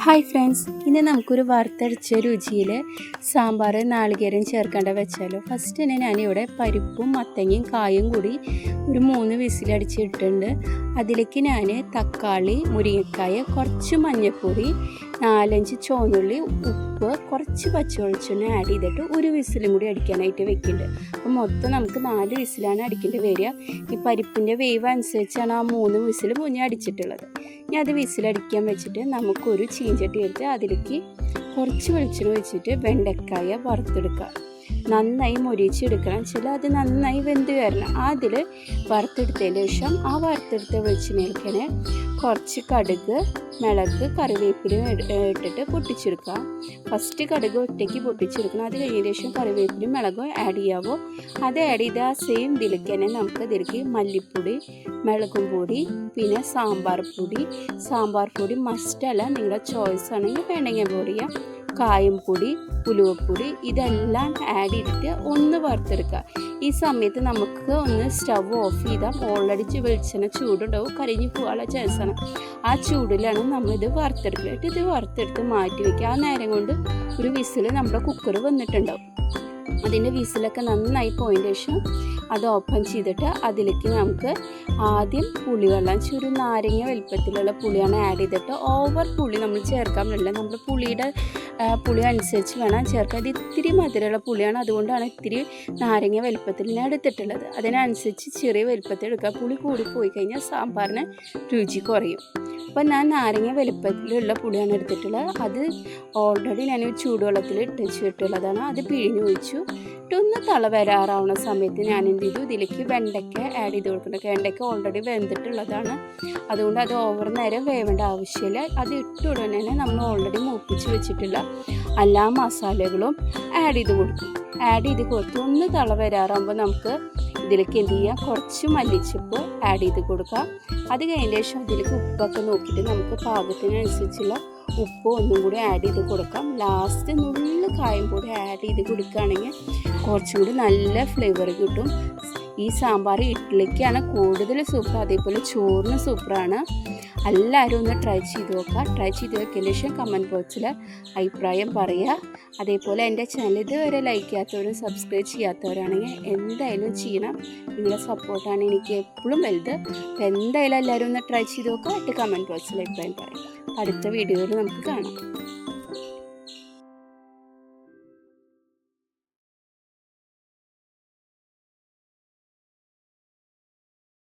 Hi friends, ഇന്ന് നമുക്കൊരു വറുത്തരച്ച രുചിയിൽ സാമ്പാർ നാളികേരം ചേർക്കേണ്ട വെച്ചാലോ. ഫസ്റ്റ് തന്നെ ഞാനിവിടെ പരിപ്പും മത്തങ്ങയും കായും കൂടി ഒരു 3 വിസിലടിച്ചിട്ടുണ്ട്. അതിലേക്ക് ഞാൻ തക്കാളി, മുരിങ്ങക്കായ, കുറച്ച് മഞ്ഞൾപ്പൊടി, 4-5 ചുവന്നുള്ളി, ഉപ്പ്, കുറച്ച് പച്ചവെളിച്ചെണ്ണ ആഡ് ചെയ്തിട്ട് ഒരു വിസിലും കൂടി അടിക്കാനായിട്ട് വെക്കുന്നുണ്ട്. അപ്പോൾ മൊത്തം നമുക്ക് 4 വിസിലാണ് അടിക്കേണ്ടി വരിക. ഈ പരിപ്പിൻ്റെ വേവ് അനുസരിച്ചാണ് ആ 3 വിസിൽ മുന്നേ അടിച്ചിട്ടുള്ളത്. ഇനി അത് വിസിലടിക്കാൻ വെച്ചിട്ട് നമുക്കൊരു ചീഞ്ചട്ടി എടുത്ത് അതിലേക്ക് കുറച്ച് വെളിച്ചെണ്ണ വെച്ചിട്ട് വെണ്ടക്കായ വറുത്തെടുക്കുക. നന്നായി മൊരിച്ചെടുക്കണം. അത് നന്നായി വെന്ത് വരണം. അതിൽ വറുത്തെടുത്തതിന് ശേഷം ആ വറുത്തെടുത്ത വെളിച്ചെണ്ണയിലേക്ക് കുറച്ച് കടുക്, മിളക്, കറിവേപ്പില ഇട്ടിട്ട് പൊട്ടിച്ചെടുക്കുക. ഫസ്റ്റ് കടുക് ഒറ്റയ്ക്ക് പൊട്ടിച്ചെടുക്കണം. അത് കഴിഞ്ഞതിന് ശേഷം കറിവേപ്പിലും മിളകും ആഡ് ചെയ്യാവോ. അത് ആഡ് ചെയ്ത് ആ സെയിം ഇതിലേക്ക് തന്നെ നമുക്ക് ഇതിലേക്ക് മല്ലിപ്പൊടി, മുളകും പൊടി, പിന്നെ സാമ്പാർ പൊടി മസ്റ്റല്ല, നിങ്ങളുടെ ചോയ്സ് ആണെങ്കിൽ വേണമെങ്കിൽ പൊടി ചെയ്യാം, കായം പൊടി, ഉലുവപ്പൊടി, ഇതെല്ലാം ആഡ് ചെയ്തിട്ട് ഒന്ന് വറുത്തെടുക്കുക. ഈ സമയത്ത് നമുക്ക് ഒന്ന് സ്റ്റവ് ഓഫ് ചെയ്താൽ ഓൾറെഡി വെളിച്ചെണ്ണ ചൂടുണ്ടാവും, കരിഞ്ഞു പോകാനുള്ള ചാൻസാണ്. ആ ചൂടിലാണ് നമ്മളിത് വറുത്തെടുക്കുക. ഇത് വറുത്തെടുത്ത് മാറ്റി വയ്ക്കുക. ആ നേരം കൊണ്ട് ഒരു വിസിൽ നമ്മുടെ കുക്കർ വന്നിട്ടുണ്ടാവും. അതിൻ്റെ വിസിലൊക്കെ നന്നായി പോയതിന് ശേഷം അത് ഓപ്പൺ ചെയ്തിട്ട് അതിലേക്ക് നമുക്ക് ആദ്യം പുളിവെള്ളം, ഒരു നാരങ്ങ വലുപ്പത്തിലുള്ള പുളിയാണ് ആഡ് ചെയ്തിട്ട്, ഓവർ പുളി നമ്മൾ ചേർക്കാൻ പറ്റില്ല. നമ്മൾ പുളി അനുസരിച്ച് വേണം ചേർക്കാൻ. ഇത് ഇത്തിരി മധുരമുള്ള പുളിയാണ്, അതുകൊണ്ടാണ് ഇത്തിരി നാരങ്ങ വലുപ്പത്തിൽ ഞാൻ എടുത്തിട്ടുള്ളത്. അതിനനുസരിച്ച് ചെറിയ വലുപ്പത്തിൽ എടുക്കുക. പുളി കൂടിപ്പോയി കഴിഞ്ഞാൽ സാമ്പാറിന് രുചി കുറയും. അപ്പോൾ ഞാൻ നാരങ്ങ വലുപ്പത്തിലുള്ള പുളിയാണ് എടുത്തിട്ടുള്ളത്. അത് ഓൾറെഡി ഞാൻ ചൂടുവെള്ളത്തിൽ ഇട്ടുള്ളതാണ്. അത് പിഴിഞ്ഞ് ഒഴിച്ചു. ഒന്ന് തള വരാറാവുന്ന സമയത്ത് ഞാൻ എന്ത് ചെയ്തു, ഇതിലേക്ക് വെണ്ടയ്ക്ക ആഡ് ചെയ്ത് കൊടുക്കുന്നുണ്ട്. വെണ്ടയ്ക്ക ഓൾറെഡി വെന്തിട്ടുള്ളതാണ്, അതുകൊണ്ട് അത് ഓവർ നേരം വേവേണ്ട ആവശ്യമില്ല. അത് ഇട്ട ഉടനെ തന്നെ നമ്മൾ ഓൾറെഡി മൂപ്പിച്ച് വെച്ചിട്ടുള്ള എല്ലാ മസാലകളും ആഡ് ചെയ്ത് കൊടുക്കും. ഒന്ന് തള വരാറാകുമ്പോൾ നമുക്ക് ഇതിലേക്ക് എന്ത് ചെയ്യാം, കുറച്ച് മല്ലിച്ചപ്പ് ആഡ് ചെയ്ത് കൊടുക്കാം. അത് കഴിഞ്ഞ ശേഷം ഇതിലേക്ക് ഉപ്പൊക്കെ നോക്കിയിട്ട് നമുക്ക് പാകത്തിനനുസരിച്ചുള്ള ഉപ്പ് ഒന്നും കൂടി ആഡ് ചെയ്ത് കൊടുക്കാം. ലാസ്റ്റ് നുള്ളു കായം പൊടി ആഡ് ചെയ്ത് കൊടുക്കുകയാണെങ്കിൽ കുറച്ചും കൂടി നല്ല ഫ്ലേവർ കിട്ടും. ഈ സാമ്പാർ ഇഡ്ഡലിക്കാണ് കൂടുതൽ സൂപ്പർ, അതേപോലെ ചോറിന് സൂപ്പറാണ്. എല്ലാവരും ഒന്ന് ട്രൈ ചെയ്ത് നോക്കുക. ട്രൈ ചെയ്ത് നോക്കിയതിന് ശേഷം കമൻറ്റ് ബോക്സിൽ അഭിപ്രായം പറയുക. അതേപോലെ എൻ്റെ ചാനൽ ഇതുവരെ ലൈക്ക് ചെയ്യാത്തവരും സബ്സ്ക്രൈബ് ചെയ്യാത്തവരാണെങ്കിൽ എന്തായാലും ചെയ്യണം. നിങ്ങളുടെ സപ്പോർട്ടാണ് എനിക്ക് എപ്പോഴും വലുത്. അപ്പോൾ എന്തായാലും എല്ലാവരും ഒന്ന് ട്രൈ ചെയ്ത് നോക്കുക. കമൻറ്റ് ബോക്സിൽ അഭിപ്രായം പറയുക. അടുത്ത വീഡിയോയിൽ നമുക്ക് കാണാം.